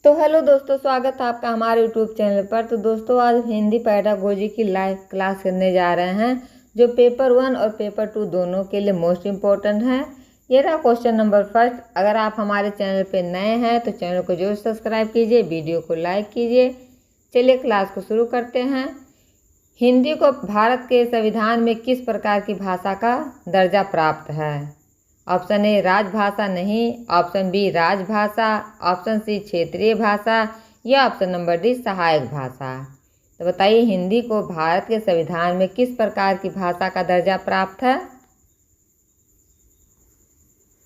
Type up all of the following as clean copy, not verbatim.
तो हेलो दोस्तों, स्वागत है आपका हमारे यूट्यूब चैनल पर। तो दोस्तों, आज हिंदी पैडागोजी की लाइव क्लास करने जा रहे हैं, जो पेपर 1 और पेपर 2 दोनों के लिए मोस्ट इम्पोर्टेंट है। ये रहा क्वेश्चन नंबर फर्स्ट। अगर आप हमारे चैनल पर नए हैं तो चैनल को जरूर सब्सक्राइब कीजिए, वीडियो को लाइक कीजिए। चलिए क्लास को शुरू करते हैं। हिंदी को भारत के संविधान में किस प्रकार की भाषा का दर्जा प्राप्त है? ऑप्शन ए राजभाषा नहीं, ऑप्शन बी राजभाषा, ऑप्शन सी क्षेत्रीय भाषा या ऑप्शन नंबर डी सहायक भाषा। तो बताइए, हिंदी को भारत के संविधान में किस प्रकार की भाषा का दर्जा प्राप्त है?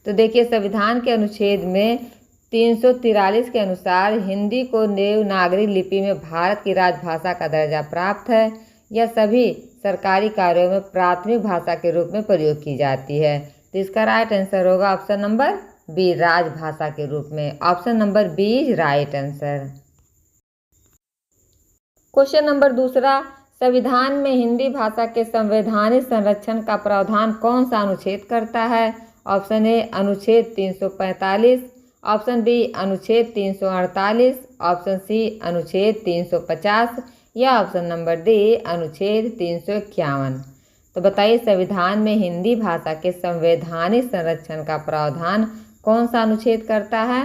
तो देखिए, संविधान के अनुच्छेद में 343 के अनुसार हिंदी को देवनागरी लिपि में भारत की राजभाषा का दर्जा प्राप्त है। यह सभी सरकारी कार्यों में प्राथमिक भाषा के रूप में प्रयोग की जाती है। तो इसका राइट आंसर होगा ऑप्शन नंबर बी, राजभाषा के रूप में। Option number B is right answer. Question number दूसरा, संविधान में हिंदी भाषा के संवैधानिक संरक्षण का प्रावधान कौन सा अनुच्छेद करता है? ऑप्शन ए अनुच्छेद 345, ऑप्शन बी अनुच्छेद 348, ऑप्शन सी अनुच्छेद 350 या ऑप्शन नंबर डी अनुच्छेद 351। तो बताइए, संविधान में हिंदी भाषा के संवैधानिक संरक्षण का प्रावधान कौन सा अनुच्छेद करता है?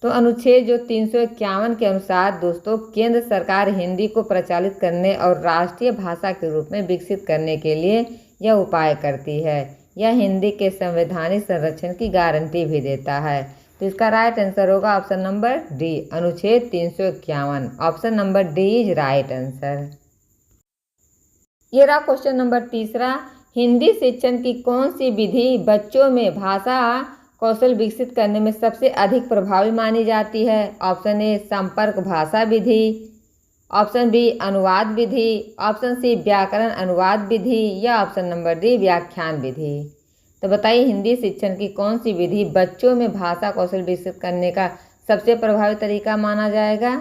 तो अनुच्छेद जो 351 के अनुसार दोस्तों, केंद्र सरकार हिंदी को प्रचलित करने और राष्ट्रीय भाषा के रूप में विकसित करने के लिए यह उपाय करती है। यह हिंदी के संवैधानिक संरक्षण की गारंटी भी देता है। तो इसका राइट आंसर होगा ऑप्शन नंबर डी, अनुच्छेद 351। Option number D is right answer. ये रहा क्वेश्चन नंबर तीसरा, हिंदी शिक्षण की कौन सी विधि बच्चों में भाषा कौशल विकसित करने में सबसे अधिक प्रभावी मानी जाती है? ऑप्शन ए संपर्क भाषा विधि, ऑप्शन बी अनुवाद विधि, ऑप्शन सी व्याकरण अनुवाद विधि या ऑप्शन नंबर डी व्याख्यान विधि। तो बताइए, हिंदी शिक्षण की कौन सी विधि बच्चों में भाषा कौशल विकसित करने का सबसे प्रभावी तरीका माना जाएगा?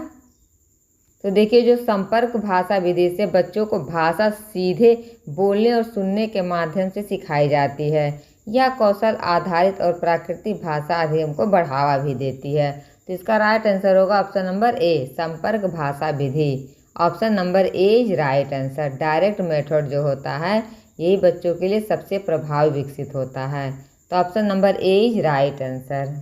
तो देखिए, जो संपर्क भाषा विधि से बच्चों को भाषा सीधे बोलने और सुनने के माध्यम से सिखाई जाती है। यह कौशल आधारित और प्राकृतिक भाषा अधिगम को बढ़ावा भी देती है। तो इसका राइट आंसर होगा ऑप्शन नंबर ए, संपर्क भाषा विधि। Option number A is right answer. Direct method जो होता है, यही बच्चों के लिए सबसे प्रभावी विकसित होता है। तो option number A is right answer.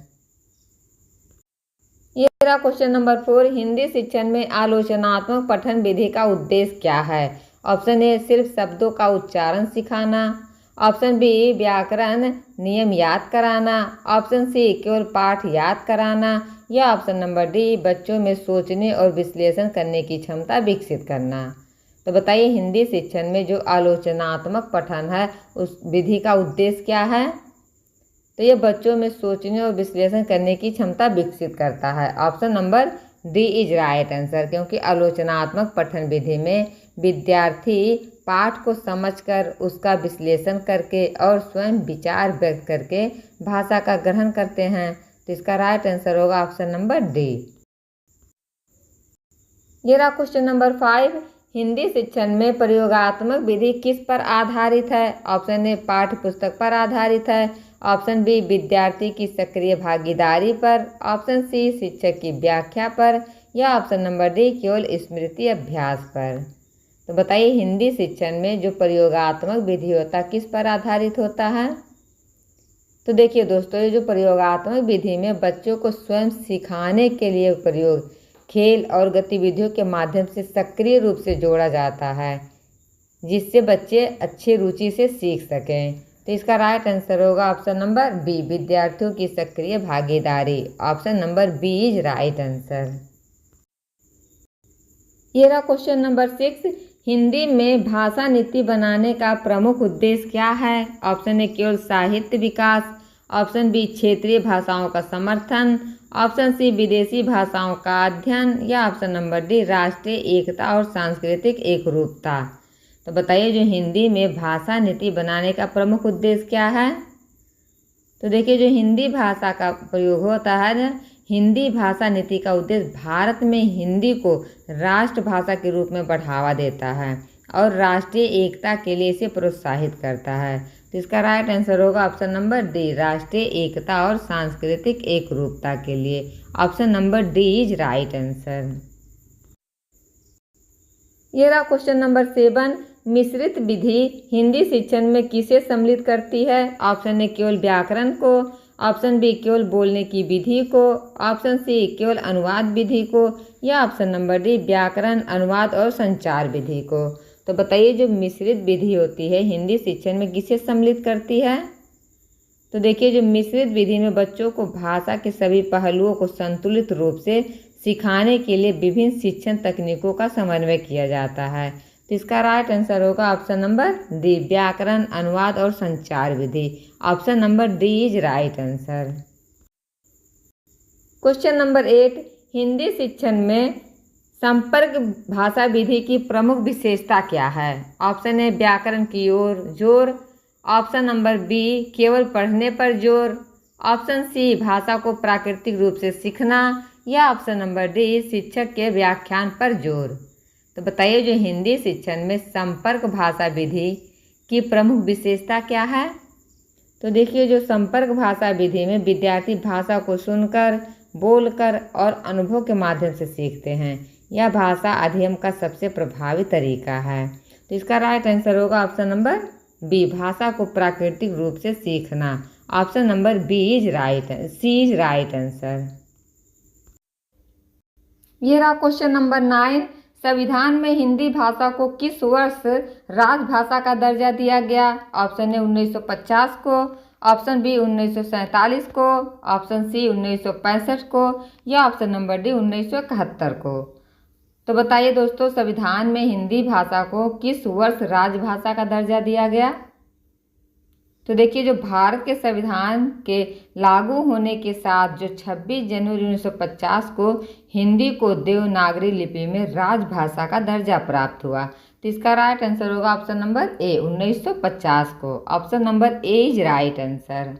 ये रहा क्वेश्चन नंबर 4, हिंदी शिक्षण में आलोचनात्मक पठन विधि का उद्देश्य क्या है? ऑप्शन ए सिर्फ शब्दों का उच्चारण सिखाना, ऑप्शन बी व्याकरण नियम याद कराना, ऑप्शन सी केवल पाठ याद कराना या ऑप्शन नंबर डी बच्चों में सोचने और विश्लेषण करने की क्षमता विकसित करना। तो बताइए, हिंदी शिक्षण में जो आलोचनात्मक पठन है उस विधि का उद्देश्य क्या है? तो ये बच्चों में सोचने और विश्लेषण करने की क्षमता विकसित करता है। Option number D is right answer, क्योंकि आलोचनात्मक पठन विधि में विद्यार्थी पाठ को समझकर उसका विश्लेषण करके और स्वयं विचार व्यक्त करके भाषा का ग्रहण करते हैं। तो इसका राइट आंसर होगा ऑप्शन नंबर डी। ये रहा क्वेश्चन नंबर 5, हिंदी शिक्षण में प्रयोगात्मक विधि किस पर आधारित है? ऑप्शन ए पाठ्य पुस्तक पर आधारित है, ऑप्शन बी विद्यार्थी की सक्रिय भागीदारी पर, ऑप्शन सी शिक्षक की व्याख्या पर या ऑप्शन नंबर डी केवल स्मृति अभ्यास पर। तो बताइए, हिंदी शिक्षण में जो प्रयोगात्मक विधि होता है किस पर आधारित होता है? तो देखिए दोस्तों, ये जो प्रयोगात्मक विधि में बच्चों को स्वयं सिखाने के लिए प्रयोग खेल और गतिविधियों के माध्यम से सक्रिय रूप से जोड़ा जाता है, जिससे बच्चे अच्छी रुचि से सीख सकें। तो इसका राइट आंसर होगा ऑप्शन नंबर बी, विद्यार्थियों की सक्रिय भागीदारी। Option number B is right answer. ये रहा क्वेश्चन नंबर 6, हिंदी में भाषा नीति बनाने का प्रमुख उद्देश्य क्या है? ऑप्शन ए केवल साहित्य विकास, ऑप्शन बी क्षेत्रीय भाषाओं का समर्थन, ऑप्शन सी विदेशी भाषाओं का अध्ययन या ऑप्शन नंबर डी राष्ट्रीय एकता और सांस्कृतिक एकरूपता। तो बताइए, जो हिंदी में भाषा नीति बनाने का प्रमुख उद्देश्य क्या है? तो देखिए, जो हिंदी भाषा का प्रयोग होता है ना, हिंदी भाषा नीति का उद्देश्य भारत में हिंदी को राष्ट्रभाषा के रूप में बढ़ावा देता है और राष्ट्रीय एकता के लिए इसे प्रोत्साहित करता है। तो इसका राइट आंसर होगा ऑप्शन नंबर डी, राष्ट्रीय एकता और सांस्कृतिक एकरूपता के लिए। Option number D is right answer. ये रहा क्वेश्चन नंबर 7, मिश्रित विधि हिंदी शिक्षण में किसे सम्मिलित करती है? ऑप्शन ए केवल व्याकरण को, ऑप्शन बी केवल बोलने की विधि को, ऑप्शन सी केवल अनुवाद विधि को, या ऑप्शन नंबर डी व्याकरण, अनुवाद और संचार विधि को। तो बताइए जो मिश्रित विधि होती है हिंदी शिक्षण में किसे सम्मिलित करती है? तो देखिए जो मिश्रित विधि में बच्चों को भाषा के सभी पहलुओं को संतुलित रूप से सिखाने के लिए विभिन्न शिक्षण तकनीकों का समन्वय किया जाता है। तो इसका राइट आंसर होगा ऑप्शन नंबर डी, व्याकरण, अनुवाद और संचार विधि। Option number D is right answer. Question number 8, Hindi शिक्षण में संपर्क भाषा विधि की प्रमुख विशेषता क्या है? ऑप्शन ए व्याकरण की ओर जोर, ऑप्शन नंबर बी केवल पढ़ने पर जोर, ऑप्शन सी भाषा को प्राकृतिक रूप से सीखना, या ऑप्शन नंबर डी शिक्षक के व्याख्यान पर जोर। तो बताइए जो हिंदी शिक्षण में संपर्क भाषा विधि की प्रमुख विशेषता क्या है? तो देखिए जो संपर्क भाषा विधि में विद्यार्थी भाषा को सुनकर, बोलकर और अनुभव के माध्यम से सीखते हैं। यह भाषा अध्ययन का सबसे प्रभावी तरीका है। तो इसका राइट आंसर होगा ऑप्शन नंबर बी, भाषा को प्राकृतिक रूप से सीखना। Option number B is right, C is right answer. ये रहा क्वेश्चन नंबर 9, संविधान में हिंदी भाषा को किस वर्ष राजभाषा का दर्जा दिया गया? ऑप्शन ए 1950 को, ऑप्शन बी 1947 को, ऑप्शन सी 1965 को, या ऑप्शन नंबर डी 1971 को। तो बताइए दोस्तों संविधान में हिंदी भाषा को किस वर्ष राजभाषा का दर्जा दिया गया? तो देखिए जो भारत के संविधान के लागू होने के साथ जो 26 जनवरी 1950 को हिंदी को देवनागरी लिपि में राजभाषा का दर्जा प्राप्त हुआ। तो इसका राइट आंसर होगा ऑप्शन नंबर ए 1950 को। Option number A is right answer.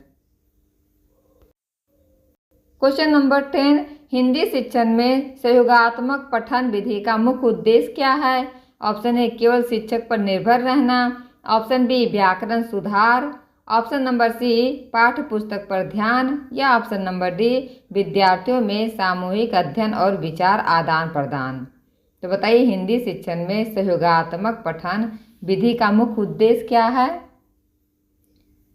Question number 10, Hindi शिक्षण में सहयोगात्मक पठन विधि का मुख्य उद्देश्य क्या है? ऑप्शन ए केवल शिक्षक पर निर्भर रहना, ऑप्शन बी व्याकरण सुधार, ऑप्शन नंबर सी पाठ्य पुस्तक पर ध्यान, या ऑप्शन नंबर डी विद्यार्थियों में सामूहिक अध्ययन और विचार आदान प्रदान। तो बताइए हिंदी शिक्षण में सहयोगात्मक पठन विधि का मुख्य उद्देश्य क्या है?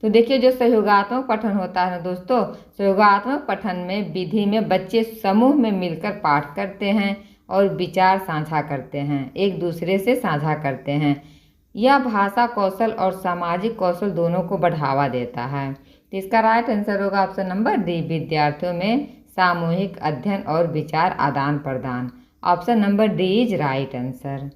तो देखिए जो सहयोगात्मक पठन होता है ना दोस्तों, सहयोगात्मक पठन में विधि में बच्चे समूह में मिलकर पाठ करते हैं और विचार साझा करते हैं, एक दूसरे से साझा करते हैं। यह भाषा कौशल और सामाजिक कौशल दोनों को बढ़ावा देता है। तो इसका राइट आंसर होगा ऑप्शन नंबर डी, विद्यार्थियों में सामूहिक अध्ययन और विचार आदान प्रदान। Option number D is right answer.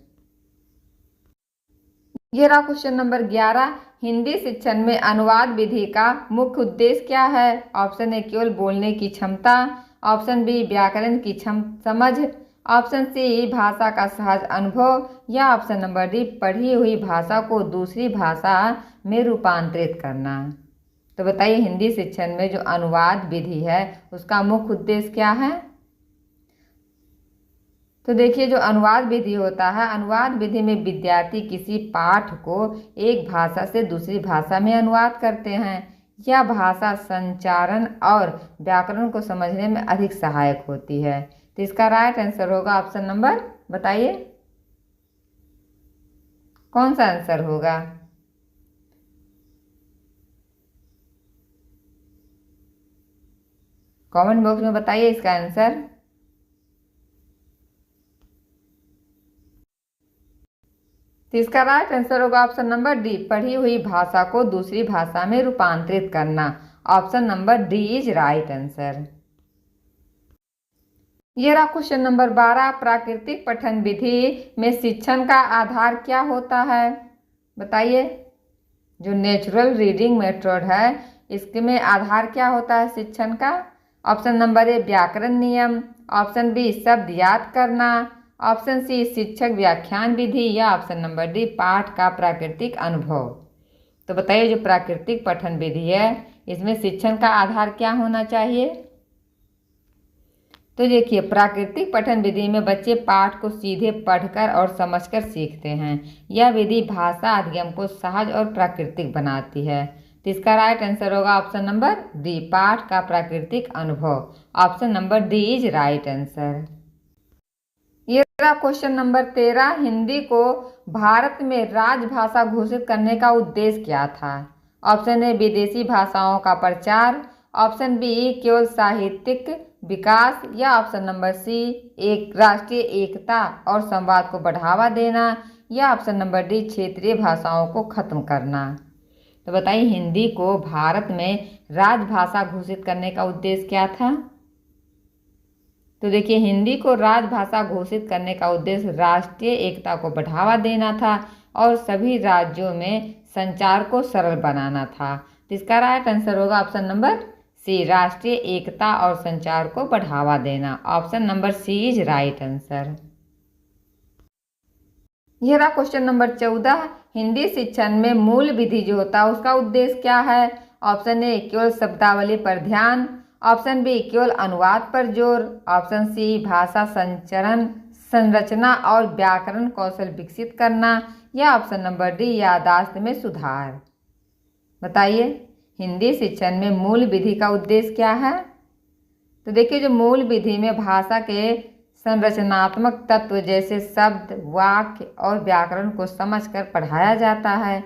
ये रहा क्वेश्चन नंबर 11, हिंदी शिक्षण में अनुवाद विधि का मुख्य उद्देश्य क्या है? ऑप्शन ए केवल बोलने की क्षमता, ऑप्शन बी व्याकरण की समझ, ऑप्शन सी भाषा का सहज अनुभव, या ऑप्शन नंबर डी पढ़ी हुई भाषा को दूसरी भाषा में रूपांतरित करना। तो बताइए हिंदी शिक्षण में जो अनुवाद विधि है उसका मुख्य उद्देश्य क्या है? तो देखिए जो अनुवाद विधि होता है, अनुवाद विधि में विद्यार्थी किसी पाठ को एक भाषा से दूसरी भाषा में अनुवाद करते हैं। यह भाषा संचारण और व्याकरण को समझने में अधिक सहायक होती है। तो इसका राइट आंसर होगा ऑप्शन नंबर, बताइए कौन सा आंसर होगा? कमेंट बॉक्स में बताइए इसका आंसर। तो इसका राइट आंसर होगा ऑप्शन नंबर डी, पढ़ी हुई भाषा को दूसरी भाषा में रूपांतरित करना। Option number D is right answer. ये रहा क्वेश्चन नंबर 12, प्राकृतिक पठन विधि में शिक्षण का आधार क्या होता है? बताइए जो नेचुरल रीडिंग मेथड है इसमें आधार क्या होता है शिक्षण का? ऑप्शन नंबर ए व्याकरण नियम, ऑप्शन बी शब्द याद करना, ऑप्शन सी शिक्षक व्याख्यान विधि, या ऑप्शन नंबर डी पाठ का प्राकृतिक अनुभव। तो बताइए जो प्राकृतिक पठन विधि है इसमें शिक्षण का आधार क्या होना चाहिए? तो देखिए, प्राकृतिक पठन विधि में बच्चे पाठ को सीधे पढ़कर और समझकर सीखते हैं। यह विधि भाषा अधिगम को सहज और प्राकृतिक बनाती है। तो इसका राइट आंसर होगा ऑप्शन नंबर डी, पाठ का प्राकृतिक अनुभव। Option number D is right answer. ये रहा क्वेश्चन नंबर 13, हिंदी को भारत में राजभाषा घोषित करने का उद्देश्य क्या था? ऑप्शन ए, विदेशी भाषाओं का प्रचार। ऑप्शन बी, केवल साहित्यिक विकास। या ऑप्शन नंबर सी, एक राष्ट्रीय एकता और संवाद को बढ़ावा देना। या ऑप्शन नंबर डी, क्षेत्रीय भाषाओं को खत्म करना। तो बताइए, हिंदी को भारत में राजभाषा घोषित करने का उद्देश्य क्या था? तो देखिए, हिंदी को राजभाषा घोषित करने का उद्देश्य राष्ट्रीय एकता को बढ़ावा देना था और सभी राज्यों में संचार को सरल बनाना था। तो इसका राइट आंसर होगा ऑप्शन नंबर सी, राष्ट्रीय एकता और संचार को बढ़ावा देना। Option number C is right answer. यह रहा क्वेश्चन नंबर 14, हिंदी शिक्षण में मूल विधि जो होता है उसका उद्देश्य क्या है? ऑप्शन ए, केवल शब्दावली पर ध्यान। ऑप्शन बी, केवल अनुवाद पर जोर। ऑप्शन सी, भाषा संचरण, संरचना और व्याकरण कौशल विकसित करना। या ऑप्शन नंबर डी, याददाश्त में सुधार। बताइए, हिंदी शिक्षण में मूल विधि का उद्देश्य क्या है? तो देखिए, जो मूल विधि में भाषा के संरचनात्मक तत्व जैसे शब्द, वाक्य और व्याकरण को समझकर पढ़ाया जाता है।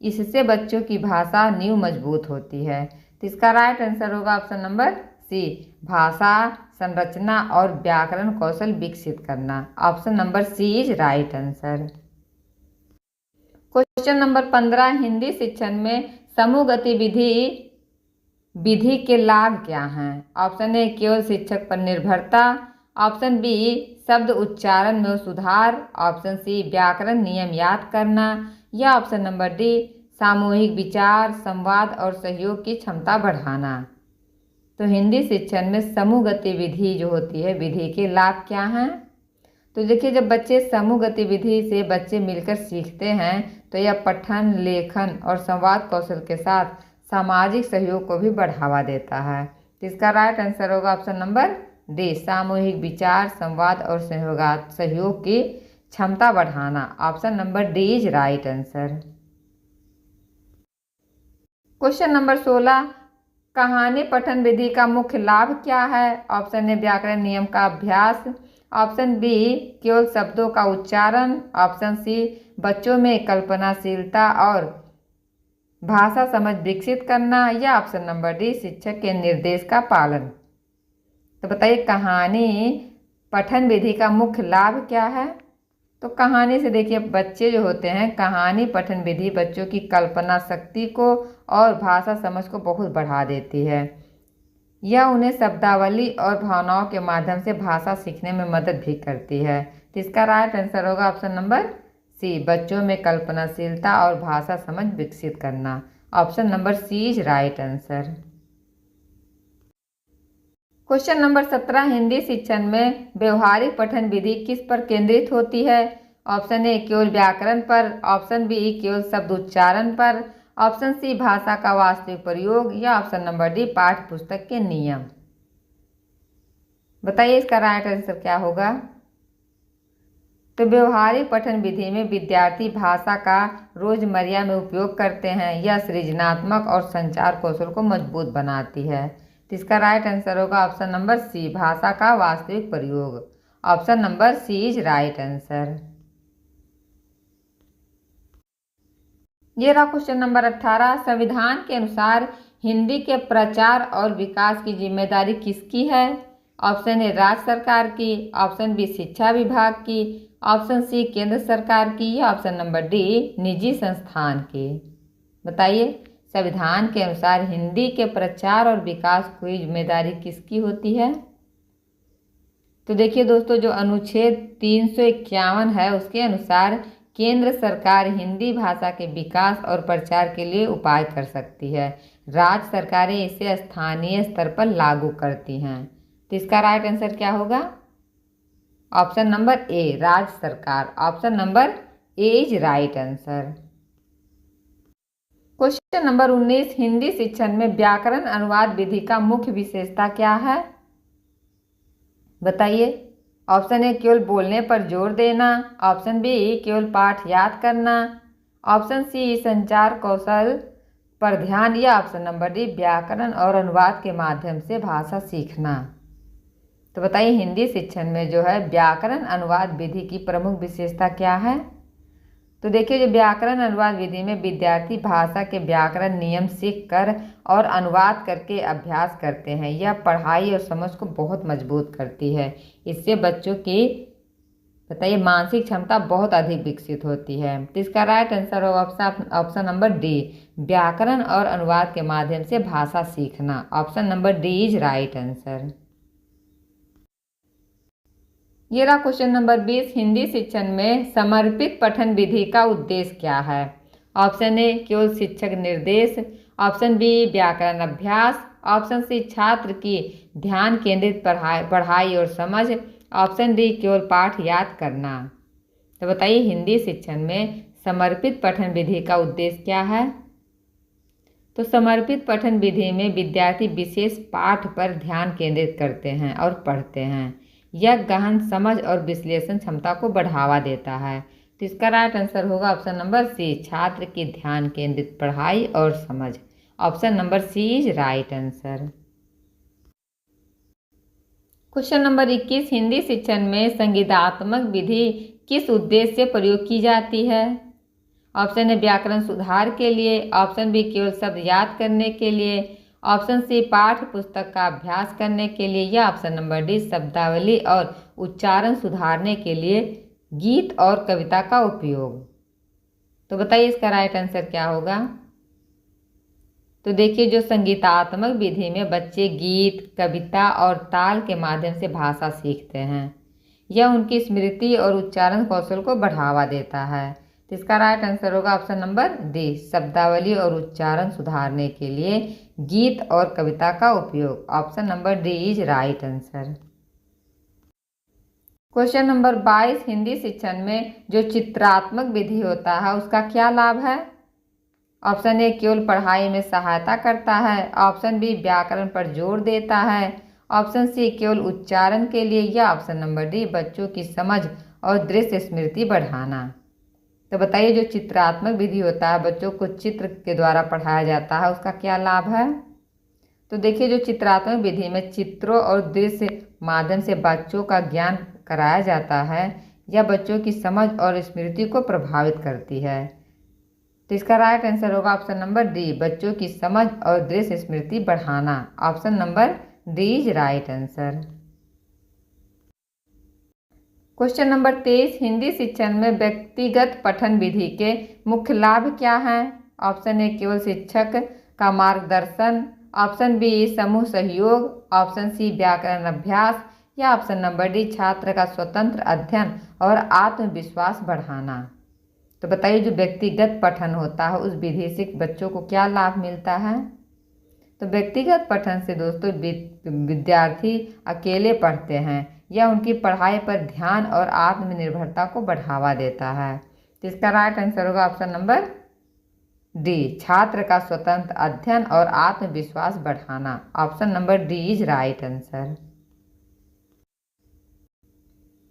इससे बच्चों की भाषा नींव मजबूत होती है। तो इसका राइट आंसर होगा ऑप्शन नंबर सी, भाषा संरचना और व्याकरण कौशल विकसित करना। Option number C is right answer. Question number 15, Hindi शिक्षण में समूह गतिविधि विधि के लाभ क्या हैं? ऑप्शन ए, केवल शिक्षक पर निर्भरता। ऑप्शन बी, शब्द उच्चारण में सुधार। ऑप्शन सी, व्याकरण नियम याद करना। या ऑप्शन नंबर डी, सामूहिक विचार, संवाद और सहयोग की क्षमता बढ़ाना। तो हिंदी शिक्षण में समूह गतिविधि जो होती है विधि के लाभ क्या हैं? तो देखिए, जब बच्चे समूह गतिविधि से बच्चे मिलकर सीखते हैं तो यह पठन, लेखन और संवाद कौशल के साथ सामाजिक सहयोग को भी बढ़ावा देता है। तो इसका राइट आंसर होगा ऑप्शन नंबर डी, सामूहिक विचार, संवाद और सहयोग की क्षमता बढ़ाना। Option number D is right answer. Question number 16, कहानी पठन विधि का मुख्य लाभ क्या है? ऑप्शन ए, व्याकरण नियम का अभ्यास। ऑप्शन बी, केवल शब्दों का उच्चारण। ऑप्शन सी, बच्चों में कल्पनाशीलता और भाषा समझ विकसित करना। या ऑप्शन नंबर डी, शिक्षक के निर्देश का पालन। तो बताइए, कहानी पठन विधि का मुख्य लाभ क्या है? तो कहानी से देखिए, बच्चे जो होते हैं, कहानी पठन विधि बच्चों की कल्पना शक्ति को और भाषा समझ को बहुत बढ़ा देती है। यह उन्हें शब्दावली और भावनाओं के माध्यम से भाषा सीखने में मदद भी करती है। तो इसका राइट आंसर होगा ऑप्शन नंबर सी, बच्चों में कल्पनाशीलता और भाषा समझ विकसित करना। Option number C is right answer. Question number 17, Hindi शिक्षण में व्यवहारिक पठन विधि किस पर केंद्रित होती है? ऑप्शन ए, केवल व्याकरण पर। ऑप्शन बी, केवल शब्द उच्चारण पर। ऑप्शन सी, भाषा का वास्तविक प्रयोग। या ऑप्शन नंबर डी, पाठ्य पुस्तक के नियम। बताइए, इसका राइट आंसर क्या होगा? तो व्यवहारिक पठन विधि में विद्यार्थी भाषा का रोजमर्रा में उपयोग करते हैं। यह सृजनात्मक और संचार कौशल को मजबूत बनाती है। तो इसका राइट आंसर होगा ऑप्शन नंबर सी, भाषा का वास्तविक प्रयोग। Option number C is right answer. ये रहा क्वेश्चन नंबर 18, संविधान के अनुसार हिंदी के प्रचार और विकास की जिम्मेदारी किसकी है? ऑप्शन ए, राज्य सरकार की। ऑप्शन बी, शिक्षा विभाग की। ऑप्शन सी, केंद्र सरकार की। या ऑप्शन नंबर डी, निजी संस्थान की। बताइए, संविधान के अनुसार हिंदी के प्रचार और विकास की जिम्मेदारी किसकी होती है? तो देखिए दोस्तों, जो अनुच्छेद 351 है उसके अनुसार केंद्र सरकार हिंदी भाषा के विकास और प्रचार के लिए उपाय कर सकती है। राज्य सरकारें इसे स्थानीय स्तर पर लागू करती हैं। तो इसका राइट आंसर क्या होगा? ऑप्शन नंबर ए, राज्य सरकार। Option number A is right answer. Question number 19, Hindi शिक्षण में व्याकरण अनुवाद विधि का मुख्य विशेषता क्या है? बताइए। ऑप्शन ए केवल बोलने पर जोर देना, ऑप्शन बी केवल पाठ याद करना, ऑप्शन सी संचार कौशल पर ध्यान, या ऑप्शन नंबर डी व्याकरण और अनुवाद के माध्यम से भाषा सीखना। तो बताइए हिंदी शिक्षण में जो है व्याकरण अनुवाद विधि की प्रमुख विशेषता क्या है। तो देखिए जो व्याकरण अनुवाद विधि में विद्यार्थी भाषा के व्याकरण नियम सीख कर और अनुवाद करके अभ्यास करते हैं। यह पढ़ाई और समझ को बहुत मजबूत करती है। इससे बच्चों की बताइए मानसिक क्षमता बहुत अधिक विकसित होती है। तो इसका राइट आंसर होगा ऑप्शन नंबर डी, व्याकरण और अनुवाद के माध्यम से भाषा सीखना। Option number D is right answer. ये रहा क्वेश्चन नंबर 20, हिंदी शिक्षण में समर्पित पठन विधि का उद्देश्य क्या है। ऑप्शन ए केवल शिक्षक निर्देश, ऑप्शन बी व्याकरण अभ्यास, ऑप्शन सी छात्र की ध्यान केंद्रित पढ़ाई और समझ, ऑप्शन डी केवल पाठ याद करना। तो बताइए हिंदी शिक्षण में समर्पित पठन विधि का उद्देश्य क्या है। तो समर्पित पठन विधि में विद्यार्थी विशेष पाठ पर ध्यान केंद्रित करते हैं और पढ़ते हैं। यह गहन समझ और विश्लेषण क्षमता को बढ़ावा देता है। तो इसका राइट आंसर होगा ऑप्शन नंबर सी, छात्र की ध्यान केंद्रित पढ़ाई और समझ। Option number C is right answer. Question number 21, Hindi शिक्षण में संगीतात्मक विधि किस उद्देश्य से प्रयोग की जाती है। ऑप्शन ए व्याकरण सुधार के लिए, ऑप्शन बी केवल शब्द याद करने के लिए, ऑप्शन सी पाठ पुस्तक का अभ्यास करने के लिए, या ऑप्शन नंबर डी शब्दावली और उच्चारण सुधारने के लिए गीत और कविता का उपयोग। तो बताइए इसका राइट आंसर क्या होगा। तो देखिए जो संगीतात्मक विधि में बच्चे गीत, कविता और ताल के माध्यम से भाषा सीखते हैं। यह उनकी स्मृति और उच्चारण कौशल को बढ़ावा देता है। तो इसका राइट आंसर होगा ऑप्शन नंबर डी, शब्दावली और उच्चारण सुधारने के लिए गीत और कविता का उपयोग। Option number D is right answer. Question number 22, Hindi शिक्षण में जो चित्रात्मक विधि होता है उसका क्या लाभ है। ऑप्शन ए केवल पढ़ाई में सहायता करता है, ऑप्शन बी व्याकरण पर जोर देता है, ऑप्शन सी केवल उच्चारण के लिए, या ऑप्शन नंबर डी बच्चों की समझ और दृश्य स्मृति बढ़ाना। तो बताइए जो चित्रात्मक विधि होता है बच्चों को चित्र के द्वारा पढ़ाया जाता है उसका क्या लाभ है। तो देखिए जो चित्रात्मक विधि में चित्रों और दृश्य माध्यम से बच्चों का ज्ञान कराया जाता है, यह बच्चों की समझ और स्मृति को प्रभावित करती है। तो इसका राइट आंसर होगा ऑप्शन नंबर डी, बच्चों की समझ और दृश्य स्मृति बढ़ाना। Option number D is right answer. Question number 23, Hindi शिक्षण में व्यक्तिगत पठन विधि के मुख्य लाभ क्या हैं। ऑप्शन ए केवल शिक्षक का मार्गदर्शन, ऑप्शन बी समूह सहयोग, ऑप्शन सी व्याकरण अभ्यास, या ऑप्शन नंबर डी छात्र का स्वतंत्र अध्ययन और आत्मविश्वास बढ़ाना। तो बताइए जो व्यक्तिगत पठन होता है उस विधि से बच्चों को क्या लाभ मिलता है। तो व्यक्तिगत पठन से दोस्तों विद्यार्थी अकेले पढ़ते हैं, यह उनकी पढ़ाई पर ध्यान और आत्मनिर्भरता को बढ़ावा देता है। तो इसका राइट आंसर होगा ऑप्शन नंबर डी, छात्र का स्वतंत्र अध्ययन और आत्मविश्वास बढ़ाना। Option number D is right answer.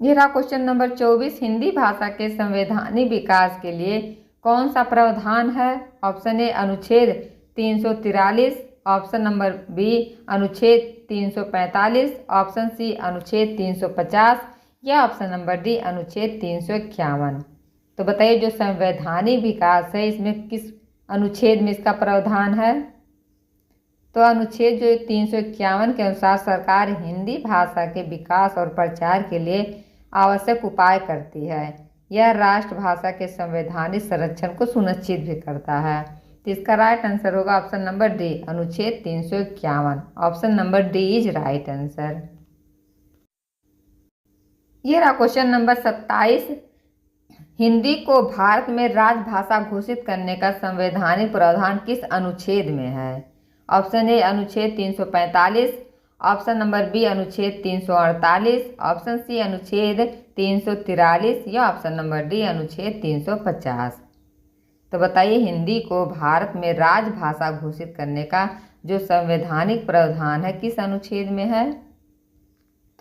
ये रहा क्वेश्चन नंबर 24, हिंदी भाषा के संवैधानिक विकास के लिए कौन सा प्रावधान है। ऑप्शन ए अनुच्छेद 343, ऑप्शन नंबर बी अनुच्छेद 345, ऑप्शन सी अनुच्छेद 350, या ऑप्शन नंबर डी अनुच्छेद 351। तो बताइए जो संवैधानिक विकास है इसमें किस अनुच्छेद में इसका प्रावधान है। तो अनुच्छेद जो 351 के अनुसार सरकार हिंदी भाषा के विकास और प्रचार के लिए आवश्यक उपाय करती है। यह राष्ट्रभाषा के संवैधानिक संरक्षण को सुनिश्चित भी करता है। तो इसका राइट आंसर होगा ऑप्शन नंबर डी, अनुच्छेद 351। Option number D is right answer. ये रहा क्वेश्चन नंबर 27, हिंदी को भारत में राजभाषा घोषित करने का संवैधानिक प्रावधान किस अनुच्छेद में है। ऑप्शन ए अनुच्छेद 345, ऑप्शन नंबर बी अनुच्छेद 348, ऑप्शन सी अनुच्छेद 343, या ऑप्शन नंबर डी अनुच्छेद 350। तो बताइए हिंदी को भारत में राजभाषा घोषित करने का जो संवैधानिक प्रावधान है किस अनुच्छेद में है।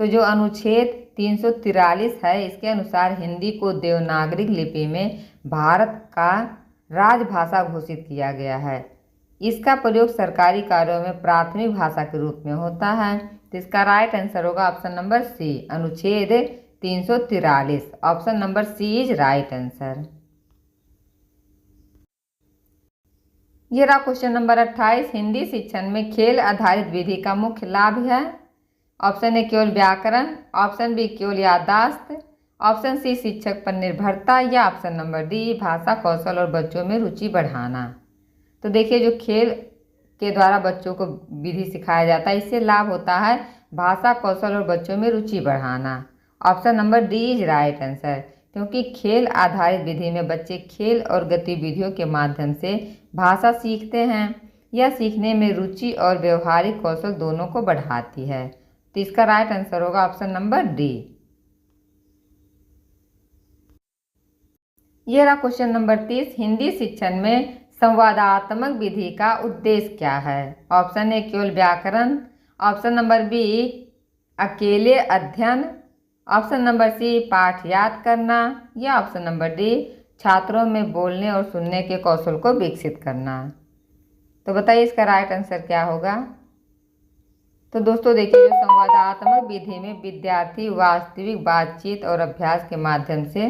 तो जो अनुच्छेद 343 है इसके अनुसार हिंदी को देवनागरी लिपि में भारत का राजभाषा घोषित किया गया है। इसका प्रयोग सरकारी कार्यों में प्राथमिक भाषा के रूप में होता है। तो इसका राइट आंसर होगा ऑप्शन नंबर सी, अनुच्छेद 343। Option number C is right answer. ये रहा क्वेश्चन नंबर 28। हिंदी शिक्षण में खेल आधारित विधि का मुख्य लाभ है। ऑप्शन ए केवल व्याकरण, ऑप्शन बी केवल याददाश्त, ऑप्शन सी शिक्षक पर निर्भरता, या ऑप्शन नंबर डी भाषा कौशल और बच्चों में रुचि बढ़ाना। तो देखिए जो खेल के द्वारा बच्चों को विधि सिखाया जाता है इससे लाभ होता है भाषा कौशल और बच्चों में रुचि बढ़ाना। Option number D is right answer, क्योंकि खेल आधारित विधि में बच्चे खेल और गतिविधियों के माध्यम से भाषा सीखते हैं। यह सीखने में रुचि और व्यवहारिक कौशल दोनों को बढ़ाती है। तो इसका राइट आंसर होगा ऑप्शन नंबर डी। यह रहा क्वेश्चन नंबर 30। हिंदी शिक्षण में संवादात्मक विधि का उद्देश्य क्या है। ऑप्शन ए केवल व्याकरण, ऑप्शन नंबर बी अकेले अध्ययन, ऑप्शन नंबर सी पाठ याद करना, या ऑप्शन नंबर डी छात्रों में बोलने और सुनने के कौशल को विकसित करना। तो बताइए इसका राइट आंसर क्या होगा। तो दोस्तों देखिए जो संवादात्मक विधि में विद्यार्थी वास्तविक बातचीत और अभ्यास के माध्यम से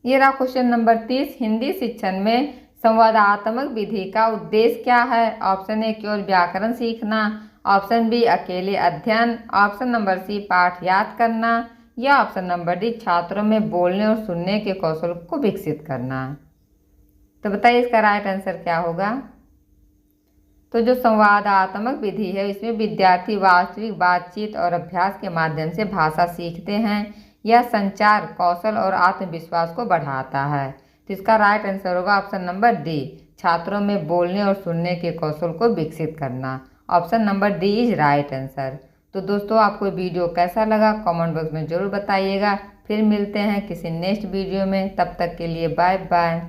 ये रहा क्वेश्चन नंबर 30। हिंदी शिक्षण में संवादात्मक विधि का उद्देश्य क्या है। ऑप्शन ए केवल व्याकरण सीखना, ऑप्शन बी अकेले अध्ययन, ऑप्शन नंबर सी पाठ याद करना, या ऑप्शन नंबर डी छात्रों में बोलने और सुनने के कौशल को विकसित करना। तो बताइए इसका राइट आंसर क्या होगा। तो जो संवादात्मक विधि है इसमें विद्यार्थी वास्तविक बातचीत और अभ्यास के माध्यम से भाषा सीखते हैं। यह संचार कौशल और आत्मविश्वास को बढ़ाता है। तो इसका राइट आंसर होगा ऑप्शन नंबर डी, छात्रों में बोलने और सुनने के कौशल को विकसित करना। Option number D is right answer. तो दोस्तों आपको वीडियो कैसा लगा कमेंट बॉक्स में ज़रूर बताइएगा। फिर मिलते हैं किसी नेक्स्ट वीडियो में, तब तक के लिए बाय बाय।